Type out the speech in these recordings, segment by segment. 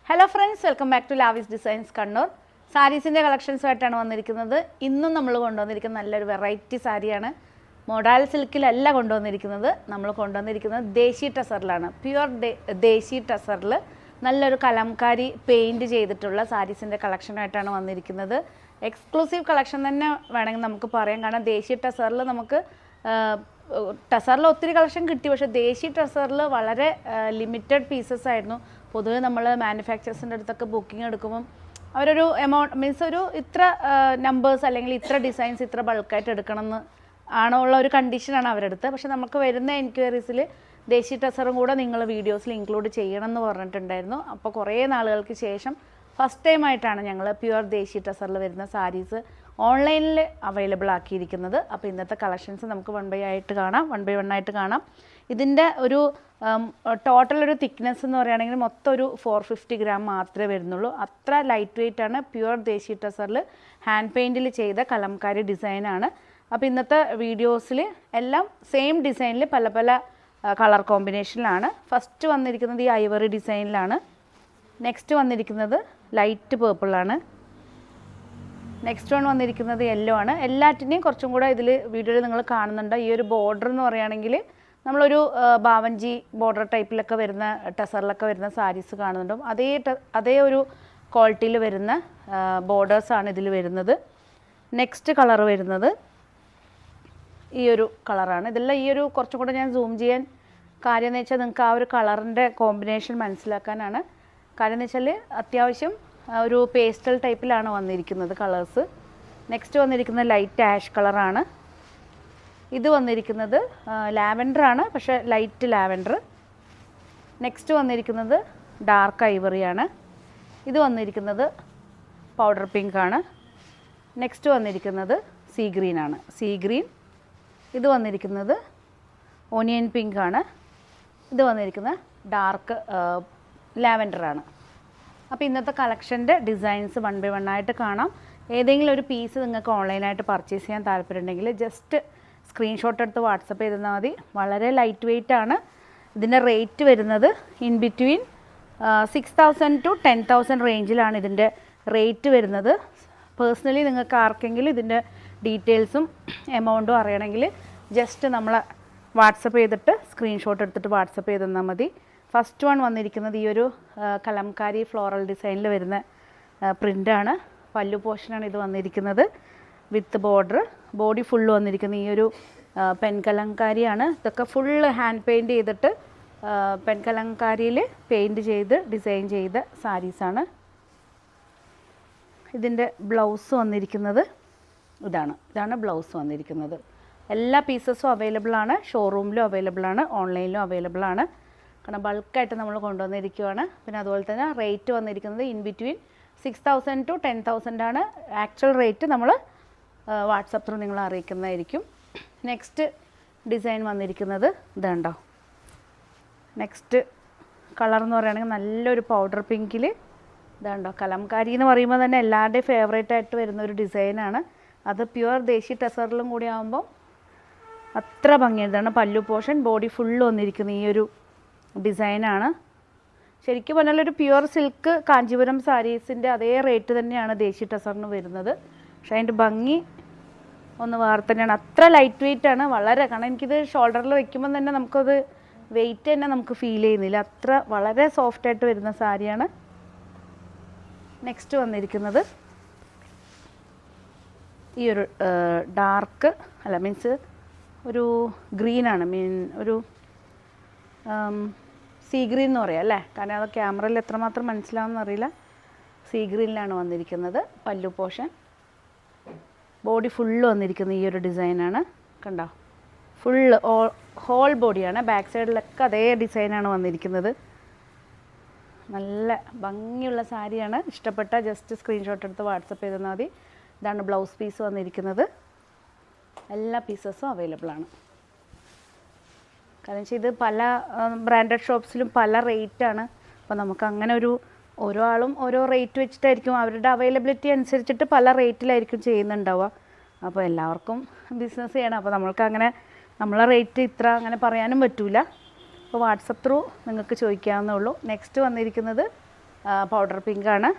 Hello friends, welcome back to Lavis designs Kannur. സാരീസിൻ്റെ കളക്ഷൻസുമായിട്ടാണ് വന്നിരിക്കുന്നത്. ഇന്നും നമ്മൾ കൊണ്ടുവന്നിരിക്കുന്ന നല്ലൊരു വെറൈറ്റി സാരിയാണ്. മോഡൽ സിൽക്കിലല്ല കൊണ്ടുവന്നിരിക്കുന്നത്, നമ്മൾ കൊണ്ടുവന്നിരിക്കുന്നത് ദേശി ടസറിലാണ്. പ്യുവർ ദേശി ടസറിൽ നല്ലൊരു കലംകാരി പെയിൻറ്റ് ചെയ്തിട്ടുള്ള സാരീസിൻ്റെ കളക്ഷനായിട്ടാണ് വന്നിരിക്കുന്നത്. എക്സ്ക്ലൂസീവ് കളക്ഷൻ തന്നെ വേണമെങ്കിൽ നമുക്ക് പറയാം. കാരണം ദേശി ടസറിൽ നമുക്ക് ടസറിൽ ഒത്തിരി കളക്ഷൻ കിട്ടി, പക്ഷേ ദേശി ടസറിൽ വളരെ ലിമിറ്റഡ് പീസസ് ആയിരുന്നു. പൊതുവെ നമ്മൾ മാനുഫാക്ചേഴ്സിൻ്റെ അടുത്തൊക്കെ ബുക്കിംഗ് എടുക്കുമ്പം അവരൊരു എമൗണ്ട് മീൻസ് ഒരു ഇത്ര നമ്പേഴ്സ് അല്ലെങ്കിൽ ഇത്ര ഡിസൈൻസ് ഇത്ര ബൾക്കായിട്ട് എടുക്കണമെന്ന് ആണുള്ള ഒരു കണ്ടീഷനാണ് അവരെടുത്ത്. പക്ഷേ നമുക്ക് വരുന്ന എൻക്വയറീസിൽ ദേശി ടസറും കൂടെ നിങ്ങൾ വീഡിയോസിൽ ഇൻക്ലൂഡ് ചെയ്യണം എന്ന് പറഞ്ഞിട്ടുണ്ടായിരുന്നു. അപ്പോൾ കുറേ നാളുകൾക്ക് ശേഷം ഫസ്റ്റ് ടൈമായിട്ടാണ് ഞങ്ങൾ പ്യുവർ ദേശി ടസറിൽ വരുന്ന സാരീസ് ഓൺലൈനിൽ അവൈലബിൾ ആക്കിയിരിക്കുന്നത്. അപ്പോൾ ഇന്നത്തെ കളക്ഷൻസ് നമുക്ക് വൺ ബൈ വൺ ആയിട്ട് കാണാം. ഇതിൻ്റെ ഒരു ടോട്ടൽ ഒരു തിക്നെസ് എന്ന് പറയുകയാണെങ്കിൽ മൊത്തം ഒരു 450 ഗ്രാം മാത്രമേ വരുന്നുള്ളൂ. അത്ര ലൈറ്റ് വെയ്റ്റ് ആണ്. പ്യുവർ ദേശി ടസറിൽ ഹാൻഡ് പെയിൻറ്റിൽ ചെയ്ത കലംകാരി ഡിസൈനാണ്. അപ്പോൾ ഇന്നത്തെ വീഡിയോസിൽ എല്ലാം സെയിം ഡിസൈനിൽ പല പല കളർ കോമ്പിനേഷനിലാണ്. ഫസ്റ്റ് വന്നിരിക്കുന്നത് ഈ ഐവറി ഡിസൈനിലാണ്. നെക്സ്റ്റ് വന്നിരിക്കുന്നത് ലൈറ്റ് പേർപ്പിളാണ്. നെക്സ്റ്റ് വൺ വന്നിരിക്കുന്നത് യെല്ലോ ആണ്. എല്ലാറ്റിനെയും കുറച്ചും കൂടെ ഇതിൽ വീഡിയോയിൽ നിങ്ങൾ കാണുന്നുണ്ട്. ഈ ഒരു ബോർഡർ എന്ന് പറയുകയാണെങ്കിൽ നമ്മളൊരു ബാവഞ്ചി ബോർഡർ ടൈപ്പിലൊക്കെ വരുന്ന ടസറിലൊക്കെ വരുന്ന സാരീസ് കാണുന്നുണ്ട്. അതേ ഒരു ക്വാളിറ്റിയിൽ വരുന്ന ബോർഡേഴ്സാണ് ഇതിൽ വരുന്നത്. നെക്സ്റ്റ് കളർ വരുന്നത് ഈ ഒരു കളറാണ്. ഇതെല്ലാം ഈ ഒരു കുറച്ചും കൂടെ ഞാൻ സൂം ചെയ്യാൻ കാര്യം എന്ന് വെച്ചാൽ നിങ്ങൾക്ക് ആ ഒരു കളറിൻ്റെ കോമ്പിനേഷൻ മനസ്സിലാക്കാനാണ്. കാര്യം എന്ന് വെച്ചാൽ അത്യാവശ്യം ഒരു പേസ്റ്റൽ ടൈപ്പിലാണ് വന്നിരിക്കുന്നത് കളേഴ്സ്. നെക്സ്റ്റ് വന്നിരിക്കുന്നത് ലൈറ്റ് ആഷ് കളറാണ്. ഇത് വന്നിരിക്കുന്നത് ലാവൻഡറാണ്, പക്ഷേ ലൈറ്റ് ലാവൻഡർ. നെക്സ്റ്റ് വന്നിരിക്കുന്നത് ഡാർക്ക് ഐവറിയാണ്. ഇത് വന്നിരിക്കുന്നത് പൗഡർ പിങ്ക് ആണ്. നെക്സ്റ്റ് വന്നിരിക്കുന്നത് സീ ഗ്രീനാണ്. Sea green. ഇത് വന്നിരിക്കുന്നത് ഓനിയൻ പിങ്ക് ആണ്. ഇത് വന്നിരിക്കുന്നത് ഡാർക്ക് ലാവൻഡറാണ്. അപ്പോൾ ഇന്നത്തെ കളക്ഷൻ്റെ ഡിസൈൻസ് വൺ ബൈ വൺ ആയിട്ട് കാണാം. ഏതെങ്കിലും ഒരു പീസ് നിങ്ങൾക്ക് ഓൺലൈനായിട്ട് പർച്ചേസ് ചെയ്യാൻ താല്പര്യമുണ്ടെങ്കിൽ ജസ്റ്റ് സ്ക്രീൻഷോട്ട് എടുത്ത് വാട്സപ്പ് ചെയ്താൽ മതി. വളരെ ലൈറ്റ് വെയ്റ്റ് ആണ്. ഇതിൻ്റെ റേറ്റ് വരുന്നത് ഇൻ ബിറ്റ്വീൻ 6000 to 10,000 റേഞ്ചിലാണ് ഇതിൻ്റെ റേറ്റ് വരുന്നത്. പേഴ്സണലി നിങ്ങൾക്ക് ആർക്കെങ്കിലും ഇതിൻ്റെ ഡീറ്റെയിൽസും എമൗണ്ടും അറിയണമെങ്കിൽ ജസ്റ്റ് നമ്മളെ വാട്സപ്പ് ചെയ്തിട്ട് സ്ക്രീൻഷോട്ട് എടുത്തിട്ട് വാട്സപ്പ് ചെയ്ത് തന്നാൽ മതി. ഫസ്റ്റ് വൺ വന്നിരിക്കുന്നത് ഈ ഒരു കലംകാരി ഫ്ലോറൽ ഡിസൈനിൽ വരുന്ന പ്രിൻ്റാണ്. പല്ലു പോർഷനാണ് ഇത് വന്നിരിക്കുന്നത് വിത്ത് ബോർഡർ. ബോഡി ഫുള്ള് വന്നിരിക്കുന്നത് ഈ ഒരു പെൻകലംകാരിയാണ്. ഇതൊക്കെ ഫുള്ള് ഹാൻഡ് പെയിൻറ്റ് ചെയ്തിട്ട് പെൻകലംകാരിയിൽ പെയിൻറ്റ് ചെയ്ത് ഡിസൈൻ ചെയ്ത സാരീസാണ്. ഇതിൻ്റെ ബ്ലൗസ് വന്നിരിക്കുന്നത് ഇതാണ് ബ്ലൗസ് വന്നിരിക്കുന്നത്. എല്ലാ പീസസും അവൈലബിൾ ആണ്. ഷോറൂമിലും അവൈലബിൾ ആണ്, ഓൺലൈനിലും അവൈലബിൾ ആണ്. കാരണം ബൾക്കായിട്ട് നമ്മൾ കൊണ്ടുവന്നിരിക്കുകയാണ്. പിന്നെ അതുപോലെ തന്നെ റേറ്റ് വന്നിരിക്കുന്നത് ഇൻ ബിറ്റ്വീൻ 6000 to 10,000 ആണ്. ആക്ച്വൽ റേറ്റ് നമ്മൾ വാട്സപ്പ് ത്രൂ നിങ്ങൾ അറിയിക്കുന്നതായിരിക്കും. നെക്സ്റ്റ് ഡിസൈൻ വന്നിരിക്കുന്നത് ഇതുണ്ടോ. നെക്സ്റ്റ് കളർ എന്ന് പറയുകയാണെങ്കിൽ നല്ലൊരു പൗഡർ പിങ്കിൽ ഇതുണ്ടോ. കലംകാരി എന്ന് പറയുമ്പോൾ തന്നെ എല്ലാവരുടെയും ഫേവറേറ്റ് ആയിട്ട് വരുന്ന ഒരു ഡിസൈനാണ്. അത് പ്യുവർ ദേശി ടസറിലും കൂടി ആകുമ്പോൾ അത്ര ഭംഗിയാണ്. ഇതാണ് പല്ലു പോർഷൻ. ബോഡി ഫുള്ള് വന്നിരിക്കുന്ന ഈ ഒരു ഡിസൈനാണ്. ശരിക്കും പറഞ്ഞാൽ ഒരു പ്യുവർ സിൽക്ക് കാഞ്ചീപുരം സാരീസിൻ്റെ അതേ റേറ്റ് തന്നെയാണ് ദേശി ടസറിന് വരുന്നത്. പക്ഷേ അതിൻ്റെ ഭംഗി ഒന്ന് വേറെ തന്നെയാണ്. അത്ര ലൈറ്റ് വെയ്റ്റ് ആണ് വളരെ. കാരണം എനിക്കിത് ഷോൾഡറിൽ വയ്ക്കുമ്പോൾ തന്നെ നമുക്കത് വെയ്റ്റ് തന്നെ നമുക്ക് ഫീൽ ചെയ്യുന്നില്ല. അത്ര വളരെ സോഫ്റ്റായിട്ട് വരുന്ന സാരിയാണ്. നെക്സ്റ്റ് വന്നിരിക്കുന്നത് ഈ ഒരു ഡാർക്ക് മീൻസ് ഒരു ഗ്രീനാണ്. ഒരു സീ ഗ്രീൻ എന്ന് പറയാം അല്ലേ. കാരണം അത് ക്യാമറയിൽ എത്രമാത്രം മനസ്സിലാവുമെന്ന് അറിയില്ല. സീ ഗ്രീനിലാണ് വന്നിരിക്കുന്നത് പല്ലു പോർഷൻ. ബോഡി ഫുള്ള് വന്നിരിക്കുന്ന ഈ ഒരു ഡിസൈനാണ്. കണ്ടോ, ഫുള്ള് ഹോൾ ബോഡിയാണ്. ബാക്ക് സൈഡിലൊക്കെ അതേ ഡിസൈനാണ് വന്നിരിക്കുന്നത്. നല്ല ഭംഗിയുള്ള സാരിയാണ്. ഇഷ്ടപ്പെട്ട ജസ്റ്റ് സ്ക്രീൻഷോട്ട് എടുത്ത് വാട്സപ്പ് ചെയ്താൽ മതി. ഇതാണ് ബ്ലൗസ് പീസ് വന്നിരിക്കുന്നത്. എല്ലാ പീസസും അവൈലബിൾ ആണ്. കാരണം വെച്ചാൽ ഇത് പല ബ്രാൻഡഡ് ഷോപ്സിലും പല റേറ്റാണ്. അപ്പോൾ നമുക്ക് അങ്ങനെ ഓരോ ആളും ഓരോ റേറ്റ് വെച്ചിട്ടായിരിക്കും അവരുടെ അവൈലബിലിറ്റി അനുസരിച്ചിട്ട് പല റേറ്റിലായിരിക്കും ചെയ്യുന്നുണ്ടാവുക. അപ്പോൾ എല്ലാവർക്കും ബിസിനസ് ചെയ്യണം. അപ്പോൾ നമ്മൾക്ക് നമ്മളെ റേറ്റ് ഇത്ര അങ്ങനെ പറയാനും പറ്റില്ല. അപ്പോൾ വാട്സപ്പ് ത്രൂ നിങ്ങൾക്ക് ചോദിക്കാവുന്നേ ഉള്ളൂ. നെക്സ്റ്റ് വന്നിരിക്കുന്നത് പൗഡർ പിങ്കാണ്.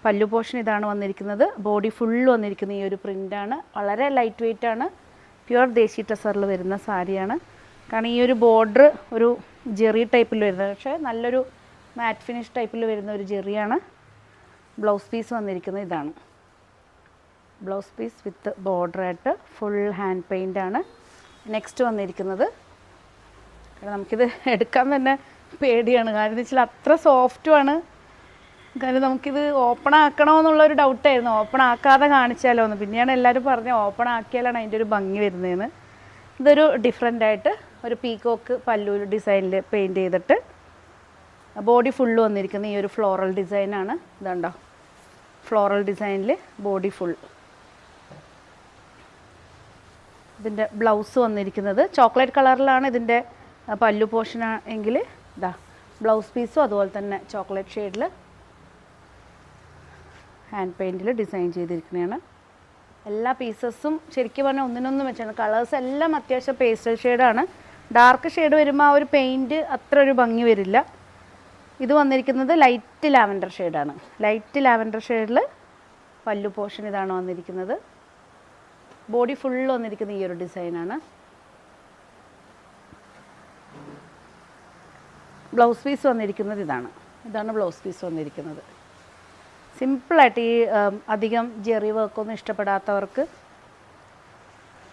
പല്ലു പോർഷൻ ഇതാണ് വന്നിരിക്കുന്നത്. ബോഡി ഫുൾ വന്നിരിക്കുന്ന ഈ ഒരു പ്രിൻ്റാണ്. വളരെ ലൈറ്റ് വെയ്റ്റ് ആണ്. പ്യുവർ ദേശി ടസറിൽ വരുന്ന സാരിയാണ്. കാരണം ഈ ഒരു ബോർഡർ ഒരു ജെറി ടൈപ്പിൽ വരുന്നത്, പക്ഷേ നല്ലൊരു മാറ്റ് ഫിനിഷ് ടൈപ്പിൽ വരുന്ന ഒരു ജെറിയാണ്. ബ്ലൗസ് പീസ് വന്നിരിക്കുന്നത് ഇതാണ്. ബ്ലൗസ് പീസ് വിത്ത് ബോർഡറായിട്ട് ഫുൾ ഹാൻഡ് പെയിൻ്റ് ആണ്. നെക്സ്റ്റ് വന്നിരിക്കുന്നത്, നമുക്കിത് എടുക്കാൻ തന്നെ പേടിയാണ്. കാരണം എന്ന് വെച്ചാൽ അത്ര സോഫ്റ്റുമാണ്. കാരണം നമുക്കിത് ഓപ്പൺ ആക്കണമെന്നുള്ളൊരു ഡൗട്ടായിരുന്നു. ഓപ്പൺ ആക്കാതെ കാണിച്ചാലോ എന്ന്. പിന്നെയാണ് എല്ലാവരും പറഞ്ഞത് ഓപ്പൺ ആക്കിയാലാണ് അതിൻ്റെ ഒരു ഭംഗി വരുന്നതെന്ന്. ഇതൊരു ഡിഫറെൻ്റായിട്ട് ഒരു പീക്കോക്ക് പല്ലു ഡിസൈനിൽ പെയിൻറ്റ് ചെയ്തിട്ട് ബോഡി ഫുള്ള് വന്നിരിക്കുന്ന ഈ ഒരു ഫ്ലോറൽ ഡിസൈനാണ്. ഇതുണ്ടോ, ഫ്ലോറൽ ഡിസൈനിൽ ബോഡി ഫുൾ. ഇതിൻ്റെ ബ്ലൗസ് വന്നിരിക്കുന്നത് ചോക്ലേറ്റ് കളറിലാണ്. ഇതിൻ്റെ പല്ലു പോർഷൻ എങ്കിൽ ഇതാ ബ്ലൗസ് പീസും അതുപോലെ തന്നെ ചോക്ലേറ്റ് ഷെയ്ഡിൽ ഹാൻഡ് പെയിൻറ്റിൽ ഡിസൈൻ ചെയ്തിരിക്കുന്നതാണ്. എല്ലാ പീസസും ശരിക്കും പറഞ്ഞാൽ ഒന്നിനൊന്നും വെച്ചാണ്. കളേഴ്സ് എല്ലാം അത്യാവശ്യം പേസ്റ്റൽ ഷെയ്ഡാണ്. ഡാർക്ക് ഷെയ്ഡ് വരുമ്പോൾ ആ ഒരു പെയിൻറ്റ് അത്ര ഒരു ഭംഗി വരില്ല. ഇത് വന്നിരിക്കുന്നത് ലൈറ്റ് ലാവൻഡർ ഷെയ്ഡാണ്. ലൈറ്റ് ലാവൻഡർ ഷെയ്ഡിൽ പല്ലു പോർഷൻ ഇതാണ് വന്നിരിക്കുന്നത്. ബോഡി ഫുള്ള് വന്നിരിക്കുന്ന ഈ ഒരു ഡിസൈനാണ്. ബ്ലൗസ് പീസ് വന്നിരിക്കുന്നത് ഇതാണ്. ഇതാണ് ബ്ലൗസ് പീസ് വന്നിരിക്കുന്നത്. സിമ്പിളായിട്ട് ഈ അധികം ജെറി വർക്കൊന്നും ഇഷ്ടപ്പെടാത്തവർക്ക്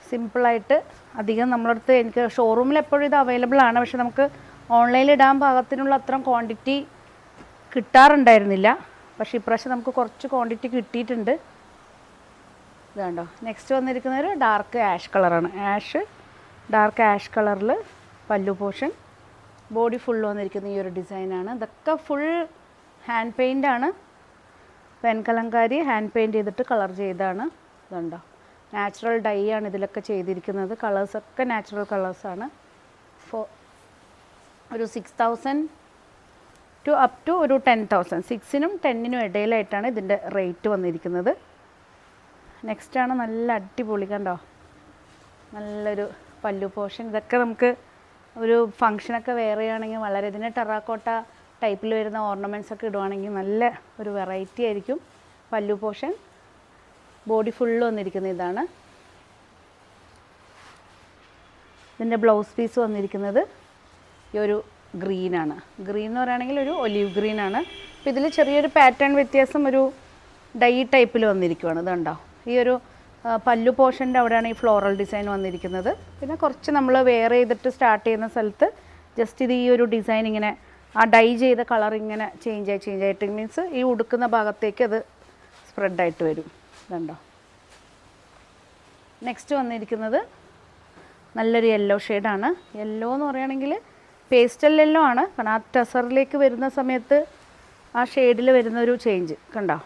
സിമ്പിളായിട്ട് അധികം നമ്മളടുത്ത് എനിക്ക് ഷോറൂമിൽ എപ്പോഴും ഇത് അവൈലബിൾ ആണ്. പക്ഷെ നമുക്ക് ഓൺലൈനിൽ ഇടാൻ പാകത്തിനുള്ള അത്ര ക്വാണ്ടിറ്റി കിട്ടാറുണ്ടായിരുന്നില്ല. പക്ഷേ ഇപ്രാവശ്യം നമുക്ക് കുറച്ച് ക്വാണ്ടിറ്റി കിട്ടിയിട്ടുണ്ട്. ഇതാണ്ടോ. നെക്സ്റ്റ് വന്നിരിക്കുന്നത് ഡാർക്ക് ആഷ് കളറാണ്. ഡാർക്ക് ആഷ് കളറിൽ പല്ലു പോർഷൻ, ബോഡി ഫുൾ വന്നിരിക്കുന്ന ഈ ഒരു ഡിസൈനാണ്. ഇതൊക്കെ ഫുൾ ഹാൻഡ് പെയിൻ്റാണ്. പെൻകലങ്കാരി ഹാൻഡ് പെയിൻറ്റ് ചെയ്തിട്ട് കളർ ചെയ്താണ്. ഇതുണ്ടോ, നാച്ചുറൽ ഡൈ ആണ് ഇതിലൊക്കെ ചെയ്തിരിക്കുന്നത്. കളേഴ്സൊക്കെ നാച്ചുറൽ കളേഴ്സാണ്. ഒരു 6000 ടു അപ് ടു ഒരു 10,000, 6നും 10നും ഇടയിലായിട്ടാണ് ഇതിൻ്റെ റേറ്റ് വന്നിരിക്കുന്നത്. നെക്സ്റ്റാണ് നല്ല അടിപൊളി, കണ്ടോ, നല്ലൊരു പല്ലു പോർഷൻ. ഇതൊക്കെ നമുക്ക് ഒരു ഫങ്ഷനൊക്കെ വേറെ ആണെങ്കിൽ വളരെ, ഇതിന് ടെറാക്കോട്ട ടൈപ്പിൽ വരുന്ന ഓർണമെൻറ്റ്സ് ഒക്കെ ഇടുവാണെങ്കിൽ നല്ല ഒരു വെറൈറ്റി ആയിരിക്കും. പല്ലു പോർഷൻ, ബോഡി ഫുള്ള് വന്നിരിക്കുന്നത് ഇതാണ്. ഇതിൻ്റെ ബ്ലൗസ് പീസ് വന്നിരിക്കുന്നത് ഈ ഒരു ഗ്രീനാണ്. ഗ്രീൻ എന്ന് പറയുകയാണെങ്കിൽ ഒരു ഒലീവ് ഗ്രീനാണ്. അപ്പോൾ ഇതിൽ ചെറിയൊരു പാറ്റേൺ വ്യത്യാസം, ഒരു ഡൈ ടൈപ്പിൽ വന്നിരിക്കുവാണ്. ഇതുണ്ടോ, ഈ ഒരു പല്ലു പോർഷൻ്റെ അവിടെയാണ് ഈ ഫ്ലോറൽ ഡിസൈൻ വന്നിരിക്കുന്നത്. പിന്നെ കുറച്ച് നമ്മൾ വെയർ ചെയ്തിട്ട് സ്റ്റാർട്ട് ചെയ്യുന്ന സ്ഥലത്ത് ജസ്റ്റ് ഇത് ഈ ഒരു ഡിസൈൻ ഇങ്ങനെ ആ ഡൈ ചെയ്ത കളർ ഇങ്ങനെ ചേഞ്ച് ആയിട്ട് മീൻസ് ഈ ഉടുക്കുന്ന ഭാഗത്തേക്ക് അത് സ്പ്രെഡായിട്ട് വരും. ഇതുണ്ടോ. നെക്സ്റ്റ് വന്നിരിക്കുന്നത് നല്ലൊരു യെല്ലോ ഷെയ്ഡാണ്. യെല്ലോ എന്ന് പറയുകയാണെങ്കിൽ പേസ്റ്റൽ യെല്ലോ ആണ്. കാരണം ആ ടസറിലേക്ക് വരുന്ന സമയത്ത് ആ ഷെയ്ഡിൽ വരുന്നൊരു ചേഞ്ച് കണ്ടോ.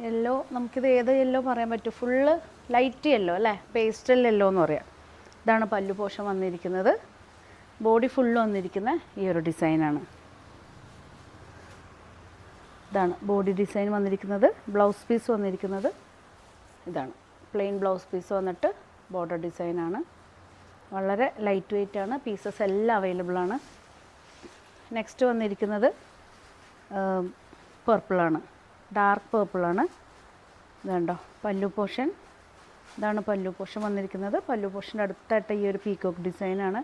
യെല്ലോ, നമുക്കിത് ഏത് യെല്ലോ പറയാൻ പറ്റും, ഫുള്ള് ലൈറ്റ് യെല്ലോ അല്ലേ, പേസ്റ്റൽ യെല്ലോ എന്ന് പറയാം. ഇതാണ് പല്ലു പോർഷൻ വന്നിരിക്കുന്നത്. ബോഡി ഫുള്ള് വന്നിരിക്കുന്ന ഈ ഒരു ഡിസൈനാണ്. ഇതാണ് ബോഡി ഡിസൈൻ വന്നിരിക്കുന്നത്. ബ്ലൗസ് പീസ് വന്നിരിക്കുന്നത് ഇതാണ്. പ്ലെയിൻ ബ്ലൗസ് പീസ് വന്നിട്ട് ബോർഡർ ഡിസൈനാണ്. വളരെ ലൈറ്റ് വെയ്റ്റ് ആണ്. പീസസ് എല്ലാം അവൈലബിൾ ആണ്. നെക്സ്റ്റ് വന്നിരിക്കുന്നത് പർപ്പിളാണ്, ഡാർക്ക് പേർപ്പിളാണ്. ഇതുണ്ടോ പല്ലു പോർഷൻ. ഇതാണ് പല്ലു പോർഷൻ വന്നിരിക്കുന്നത്. പല്ലു പോർഷൻ്റെ അടുത്തായിട്ട് ഈ ഒരു പീക്കോക്ക് ഡിസൈനാണ്.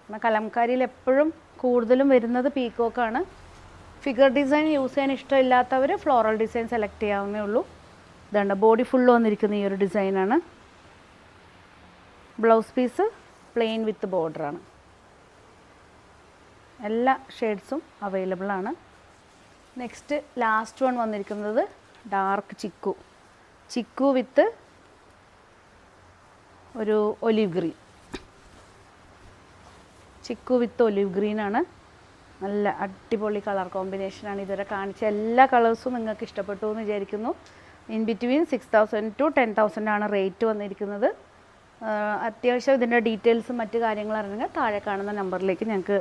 കാരണം കലംകാരിയിൽ എപ്പോഴും കൂടുതലും വരുന്നത് പീക്കോക്കാണ്. ഫിഗർ ഡിസൈൻ യൂസ് ചെയ്യാൻ ഇഷ്ടമില്ലാത്തവർ ഫ്ലോറൽ ഡിസൈൻ സെലക്ട് ചെയ്യാവുന്നേ ഉള്ളൂ. ഇതുണ്ട് ബോഡി ഫുള്ള് വന്നിരിക്കുന്ന ഈ ഒരു ഡിസൈനാണ്. Blouse piece plane with ബോർഡറാണ്. എല്ലാ ഷെയ്ഡ്സും അവൈലബിൾ ആണ്. നെക്സ്റ്റ് ലാസ്റ്റ് വൺ വന്നിരിക്കുന്നത് ഡാർക്ക് ചിക്കു വിത്ത് ഒരു ഒലിവ് ഗ്രീൻ. ചിക്കു വിത്ത് ഒലിവ് ഗ്രീനാണ്. നല്ല അടിപൊളി കളർ കോമ്പിനേഷനാണ്. ഇതുവരെ കാണിച്ച എല്ലാ കളേഴ്സും നിങ്ങൾക്ക് ഇഷ്ടപ്പെട്ടു എന്ന് വിചാരിക്കുന്നു. ഇൻ ബിറ്റ്വീൻ 6000 ടു 10,000 ആണ് റേറ്റ് വന്നിരിക്കുന്നത്. അത്യാവശ്യം ഇതിൻ്റെ ഡീറ്റെയിൽസും മറ്റു കാര്യങ്ങളും അറിഞ്ഞാൽ താഴെ കാണുന്ന നമ്പറിലേക്ക് ഞങ്ങൾക്ക്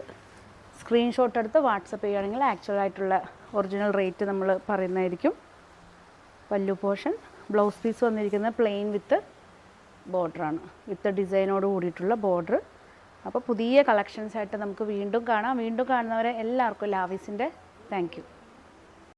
സ്ക്രീൻഷോട്ട് എടുത്ത് വാട്സപ്പ് ചെയ്യുകയാണെങ്കിൽ ആക്ച്വലായിട്ടുള്ള ഒറിജിനൽ റേറ്റ് നമ്മൾ പറയുന്നതായിരിക്കും. പല്ലു പോർഷൻ, ബ്ലൗസ് പീസ് വന്നിരിക്കുന്നത് പ്ലെയിൻ വിത്ത് ബോർഡറാണ്, വിത്ത് ഡിസൈനോട് കൂടിയിട്ടുള്ള ബോർഡർ. അപ്പോൾ പുതിയ കളക്ഷൻസായിട്ട് നമുക്ക് വീണ്ടും കാണാം. വീണ്ടും കാണുന്നവരെ എല്ലാവർക്കും ലാവിസിൻ്റെ താങ്ക് യു.